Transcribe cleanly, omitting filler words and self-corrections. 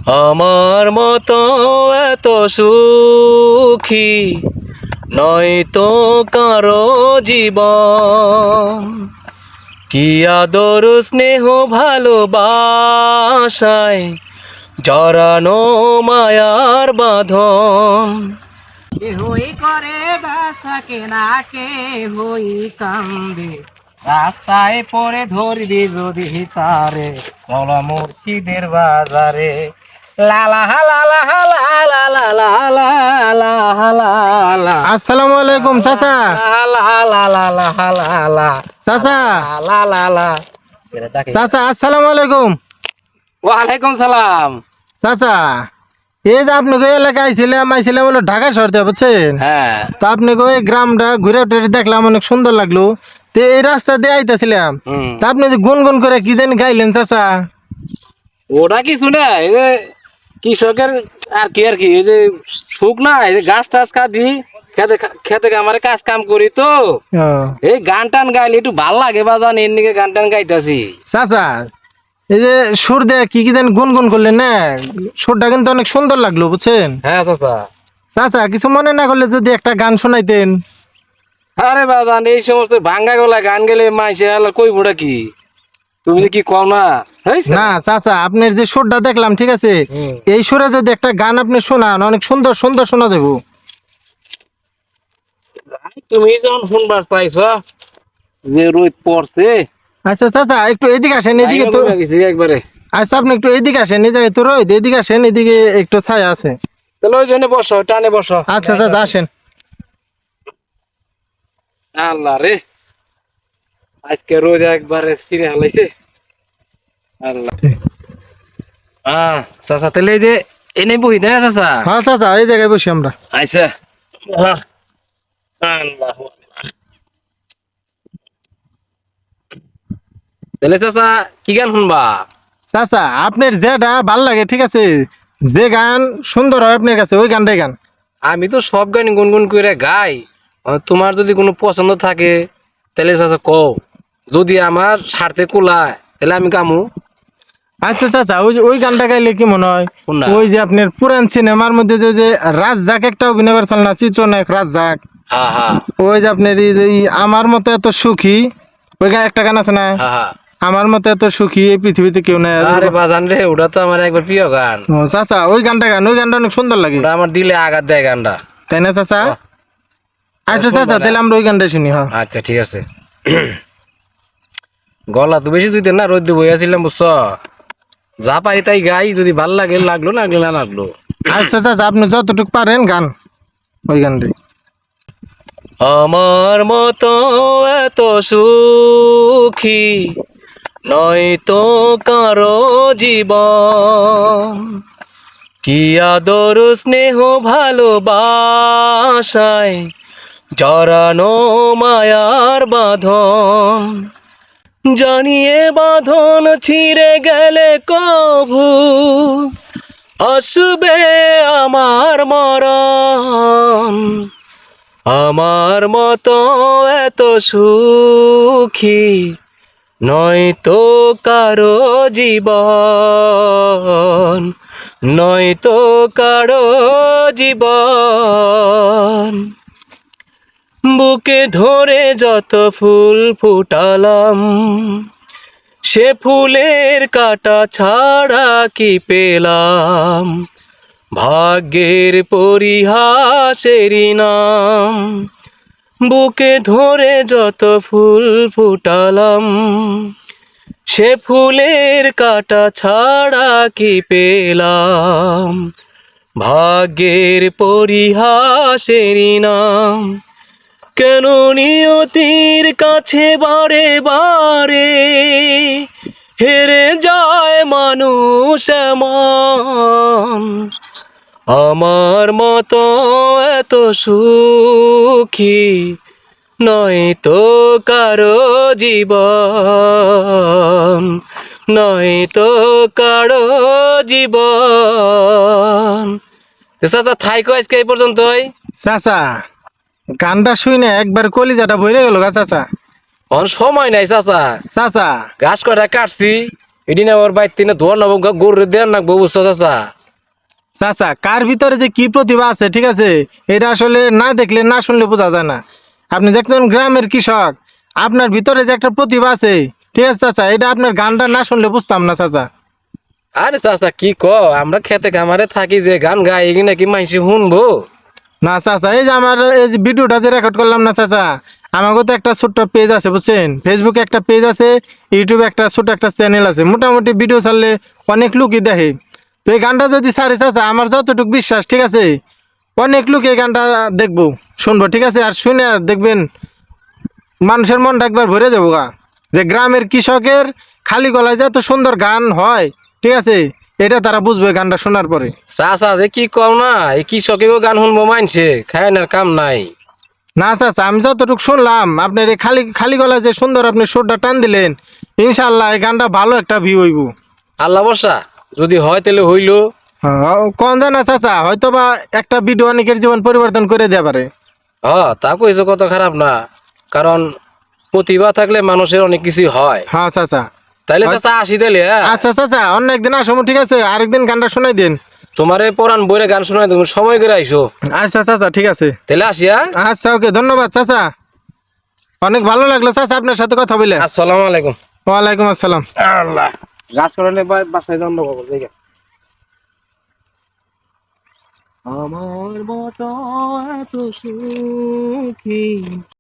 আমার মতো এত সুখী নয়তো কারো জীবন। কি আদর স্নেহ ভালোবাসায় জড়ানো মায়ার বাঁধন। কেহই করে বাসা কেনা, কেহই কান্দে রাস্তায় পরে ধরবি যদি তারে, চলা মুর্শিদের বাজারে। লালা লালা লালা লালা লালা। আসসালামু আলাইকুম চাচা। চাচা চাচা আসসালামু আলাইকুম। ওয়ালাইকুম সালাম। চাচা এই যে আপনাকে এলাকায় আইছিলাম হলো ঢাকা শহর থেকে, বুঝছেন? হ্যাঁ, তা আপনাকে ওই গ্রামটা ঘুরে টুরে দেখলাম, অনেক সুন্দর লাগলো। তো এই রাস্তা দিয়ে আইতেছিলাম, তা আপনি যে গুনগুন করে কি জানি গাইলেন চাচা? ওটা কিছু না, এই যে কৃষকের আর কি এই যে সুখ না, এই যে গাছ টাছ কাটি খেতে খেতে আমার কাজ কাম করি তো, ও, এই গান টান গাইলে একটু ভাল লাগে বাজান, এর নিকে গান টান গাইতাছি। চাচা এই যে সুর দেয়া কি কি জানি গুনগুন করলেন না, সুরটা কিন্তু অনেক সুন্দর লাগলো, বুঝছেন? হ্যাঁ চাচা। চাচা কিছু মনে না করলে যদি একটা গান শোনাইতেন। আরে বাজান, এই সমস্ত ভাঙ্গা গলা গান গেলে মাইসে কইবটা কি, তুমি যে কি কও না। না চাচা, আপনার যে সুরটা দেখলাম ঠিক আছে, এই সুরে যদি একটা গান আপনি শোনান, অনেক সুন্দর সুন্দর শোনা দেবো। তুমি যখন শুনবার চাইছ যে রোদ পড়ছে, আচ্ছা চাচা একটু এদিকে আসেন, এদিকে তো। একবারে আচ্ছা আপনি একটু এদিকে আসেন, এই জায়গায় তো রোদ, এদিকে আসেন, এদিকে একটু ছায়া আছে। তাহলে ওই জন্য বসো, টানে বসো। আচ্ছা চাচা আসেন। আল্লাহ রে, আজকে রোদ একবারে ছিঁড়ে হালাইছে। আল্লাহ। চাচা তাহলে এই যে এনে বহি দেয় চাচা। হ্যাঁ চাচা এই জায়গায় বসি আমরা। আচ্ছা। আল্লাহ। তাহলে চাচা কি গান শুনবা? চাচা আপনার যেটা ভাল লাগে ঠিক আছে, যে গান সুন্দর হয় আপনার কাছে ওই গানটাই গান। আমি তো সব গান গুনগুন করে গাই, তোমার যদি কোনো পছন্দ থাকে তাহলে চাচা কও, যদি আমার স্বার্থে কুলায় তাহলে আমি গামু। আচ্ছা চাচা ওই গানটা গাইলে কি মনে হয়, কোনটা? ওই যে আপনার পুরান সিনেমার মধ্যে যে রাজ্জাক একটা অভিনয় করছিল না, চিত্রনায়ক রাজ্জাক, হ্যাঁ হ্যাঁ ওই যে আপনার এই আমার মতো এত সুখী, ওই গান একটা গান আছে না, হ্যাঁ হ্যাঁ। আমার মতো এত সুখী এই পৃথিবীতে কেউ নাই। আরে বাজান রে, ওটা তো আমার একবার প্রিয় গান। ও চাচা ওই গানটা গান, ওই গানটা অনেক সুন্দর লাগে, ওটা আমার দিলে আঘাত দেয় গানটা। তাই না চাচা? ও, আচ্ছা শুনবা চাচা না? তাহলে আমরা ওই গানটা শুনি। হ্যাঁ আচ্ছা ঠিক আছে। গলা তো বেশি তুই না, রোদ বইয়াছিলাম বুঝছ, যা পারি তাই গাই, যদি ভাল লাগে লাগলো, লাগলো না লাগলো। আচ্ছা চাচা আপনি যতটুকু পারেন গান ওই গানটাই। আমার মতো এত সুখী নয়তো কারো জীবন। কি আদর স্নেহ ভালোবাসায় জড়ানো মায়ার বাঁধন। জানিয়ে বাঁধন ছিঁড়ে গেলে কভু আসবে আমার মরণ। আমার মতো এত সুখী নয়তো কারো জীবন, নয়তো কারো জীবন। বুকে ধরে যত ফুল ফুটালাম, সে ফুলের কাটা ছাড়া কি পেলাম, ভাগ্যের পরিহাসেরই নাম। বুকে ধরে যত ফুল ফুটালাম, সে ফুলের কাটা ছাড়া কি পেলাম, ভাগ্যের পরিহাসেরই নাম। কেন নিয়তির কাছে বারে বারে হেরে যায় মানুষ এমন। আমার মতো এত সুখী নয়তো কারো জীবন, নয়তো কারো জীবন। চাচা থাইকো আজকে এই পর্যন্তই। চাচা গানটা শুই না একবার কলিজাটা ভরে গেল গা চাচা। অন সময় নাই চাচা, চাচা গাছ কটা কাটছি, এদিন ওর বাইর তিনে ধোয়া নব গরু দেন না বুঝছো চাচা। চাচা কার ভিতরে যে কি প্রতিভা আছে ঠিক আছে, এটা আসলে না দেখলে না শুনলে বোঝা যায় না। আপনি যে একজন গ্রামের কৃষক, আপনার ভিতরে যে একটা প্রতিভা আছে ঠিক আছে চাচা, এটা আপনার গানটা না শুনলে বুঝতাম না চাচা। আরে চাচা কি ক, আমরা খেতে খামারে থাকি যে গান গাই এগিয়ে নাকি মাইসি শুনবো। না চাচা, এই যে আমার এই যে ভিডিওটা যে রেকর্ড করলাম না চাচা, আমাকে তো একটা ছোট্ট পেজ আছে বুঝছেন, ফেসবুকে একটা পেজ আছে, ইউটিউবে একটা ছোট একটা চ্যানেল আছে, মোটামুটি ভিডিও ছাড়লে অনেক লোকই দেখে। তো এই গানটা যদি ছাড়ে চাচা, আমার যতটুকু বিশ্বাস ঠিক আছে, অনেক লোক এই গানটা দেখবো শুনবো ঠিক আছে, আর শুনে দেখবেন মানুষের মনটা একবার ভরে যাবো গা, যে গ্রামের কৃষকের খালি গলায় যে এত সুন্দর গান হয় ঠিক আছে, এটা তারা বুঝবে গানটা শোনার পরে। চাচা যে কি কও না, এই কৃষকেও গান শুনবো মানছে, খায় না কাম নাই। না চাচা, আমি যতটুকু শুনলাম আপনার এই খালি খালি গলায় যে সুন্দর আপনি সুরটা টান দিলেন, ইনশাল্লাহ এই গানটা ভালো একটা ভিউ হইব। আল্লাহ বর্ষা যদি হয় তাহলে হইলো। কোন জানা চাচা, হয়তো বা একটা ভিডিও অনেকের জীবন পরিবর্তন করে দেওয়া পারে। তা কইছো কত খারাপ না, কারণ প্রতিভা থাকলে মানুষের অনেক কিছু হয়। হ্যাঁ চাচা। তাইলে চাচা আসি তাইলে, হ্যাঁ? আচ্ছা চাচা, অন্য একদিন আসবো ঠিক আছে, আরেকদিন গানটা শোনাই দিন। তোমারে পরান বইরে গান শোনাই তুমি সময় করে আইসো। আচ্ছা চাচা ঠিক আছে। তাহলে আসি, হ্যাঁ? আচ্ছা ওকে, ধন্যবাদ চাচা, অনেক ভালো লাগলো চাচা আপনার সাথে কথা বলে। আসসালামু আলাইকুম। ওয়ালাইকুম আসসালাম। আল্লাহ গাছ করালে বাসায় দণ্ড পাবো জায়গা। আমার মতো এত সুখী